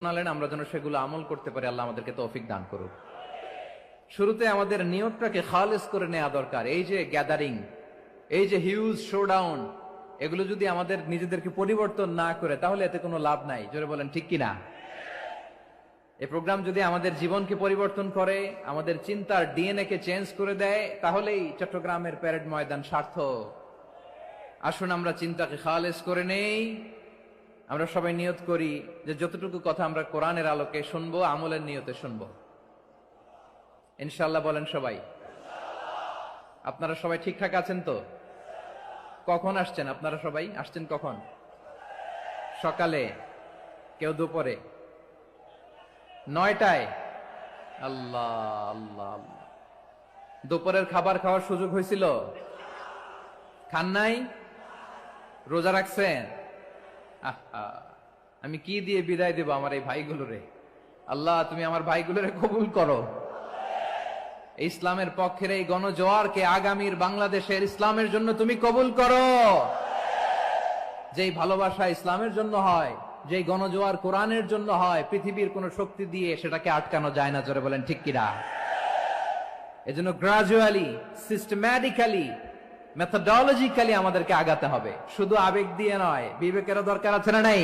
শোনালেন, আমরা যেন সেগুলো আমল করতে পারি। আল্লাহ আমাদেরকে তৌফিক দান করুক। শুরুতে আমাদের নিয়তটাকে খালেস করে নেওয়া দরকার। এই যে গ্যাদারিং, এই যে হিউজ শোডাউন, এগুলো যদি আমাদের নিজেদেরকে পরিবর্তন না করে, তাহলে এতে কোনো লাভ নাই। জোরে বলেন ঠিক কিনা? এই প্রোগ্রাম যদি আমাদের জীবনকে পরিবর্তন করে, আমাদের চিন্তার ডিএনএ কে চেঞ্জ করে দেয়, তাহলেই চট্টগ্রামের প্যারেড ময়দান সার্থক। আসুন আমরা চিন্তাকে খালেস করে নেই। আমরা সবাই নিয়ত করি যে যতটুকু কথা আমরা কোরআনের আলোকে শুনবো, আমলের নিয়তে শুনবো ইনশাআল্লাহ। বলেন সবাই। আপনারা সবাই ঠিকঠাক আছেন তো? কখন আসছেন আপনারা? সবাই আসছেন কখন? সকালে, কেউ দুপুরে, 9টায়? আল্লাহ আল্লাহ আল্লাহ। দুপুরের খাবার খাওয়ার সুযোগ হয়েছিল? খান নাই? রোজা রাখছেন? আহা, আমি কি দিয়ে বিদায় দেব আমার এই ভাইগুলোরে? আল্লাহ তুমি আমার ভাইগুলোরে কবুল করো। ইসলামের পক্ষের এই গণজোয়ারকে আগামীর বাংলাদেশের ইসলামের জন্য তুমি কবুল করো। যেই ভালোবাসা ইসলামের জন্য হয়, যেই গণজোয়ার কোরআনের জন্য হয়, পৃথিবীর কোন শক্তি দিয়ে সেটাকে আটকানো যায় না। জোরে বলেন ঠিক কিনা? এজন্য গ্রাজুয়ালি, সিস্টেম্যাটিক্যালি, মেথোডোলজিক্যালি আমাদেরকে আগাতে হবে, শুধু আবেগ দিয়ে নয়। বিবেকেরও দরকার আছে না নাই?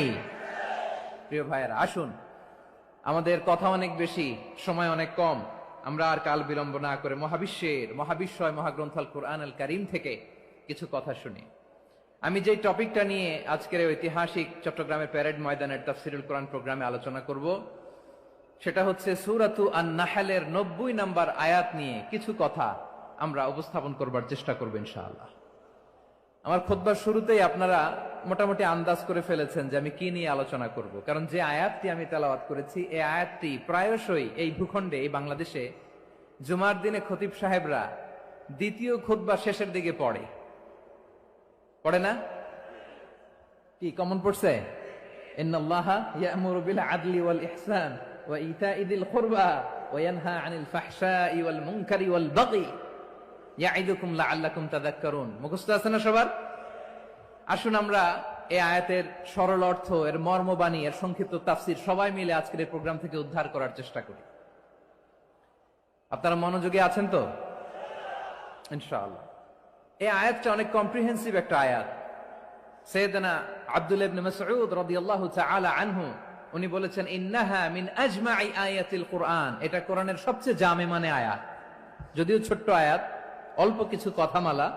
প্রিয় ভাইয়েরা, আসুন, আমাদের কথা অনেক বেশি, সময় অনেক কম। আমরা আর কাল বিলম্ব না করে মহাবিশ্বয় মহাগ্রন্থ আল কুরআন আল কারীম থেকে কিছু কথা শুনি। আমি যে টপিকটা নিয়ে আজকের ঐতিহাসিক চট্টগ্রামের প্যারেড ময়দানের তাফসিরুল কোরআন প্রোগ্রামে আলোচনা করব, সেটা হচ্ছে সূরাতু আন-নাহলের 90 নম্বর আয়াত নিয়ে কিছু কথা আমরা উপস্থাপন করবার চেষ্টা করব ইনশাআল্লাহ। আমার খুতবার শুরুতেই আপনারা মোটামুটি আন্দাজ করে ফেলেছেন যে আমি কি নিয়ে আলোচনা করব, কারণ যে আয়াতটি আমি তেলাওয়াত করেছি, এই আয়াতটি প্রায়শই এই ভূখণ্ডে, এই বাংলাদেশে জুমার দিনে খতিব সাহেবরা দ্বিতীয় খুতবা শেষের দিকে পড়ে না? কি কমন পড়ছে? ইন্নাল্লাহা ইয়া'মুরু বিল আদলি ওয়াল ইহসান ওয়া ইতা'i যিল কুরবা ওয়া ইয়ানহা আনিল ফাহশাই ওয়াল মুনকারি ওয়াল বাগি ইয়া'iদুকুম লাআল্লাকুম তাযাক্কারুন। মুখস্থ আছে না সবার? আসুন আমরা এই আয়াতের সরল অর্থ, এর মর্মবাণী, এর সংক্ষিপ্ত তাফসীর সবাই মিলে আজকের এই প্রোগ্রাম থেকে উদ্ধার করার চেষ্টা করি। আপনারা মনোযোগী আছেন তো? ইনশাআল্লাহ। এই আয়াতটা অনেক কম্প্রিহেন্সিভ একটা আয়াত। সাইয়েদনা আব্দুল্লাহ ইবনে মাসউদ রাদিয়াল্লাহু তাআলা আনহু উনি বলেছেন, ইন্নাহা মিন আজমাই আয়াতিল কুরআন। এটা কোরআনের সবচেয়ে জামে আয়াত। যদিও ছোট্ট আয়াত, অল্প কিছু কথামালা,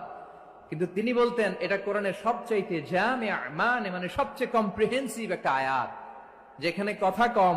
কিন্তু তিনি বলতেন এটা কোরআনের সবচাইতে জামে মানে সবচেয়ে কম্প্রিহেন্সিভ একটা আয়াত, যেখানে কথা কম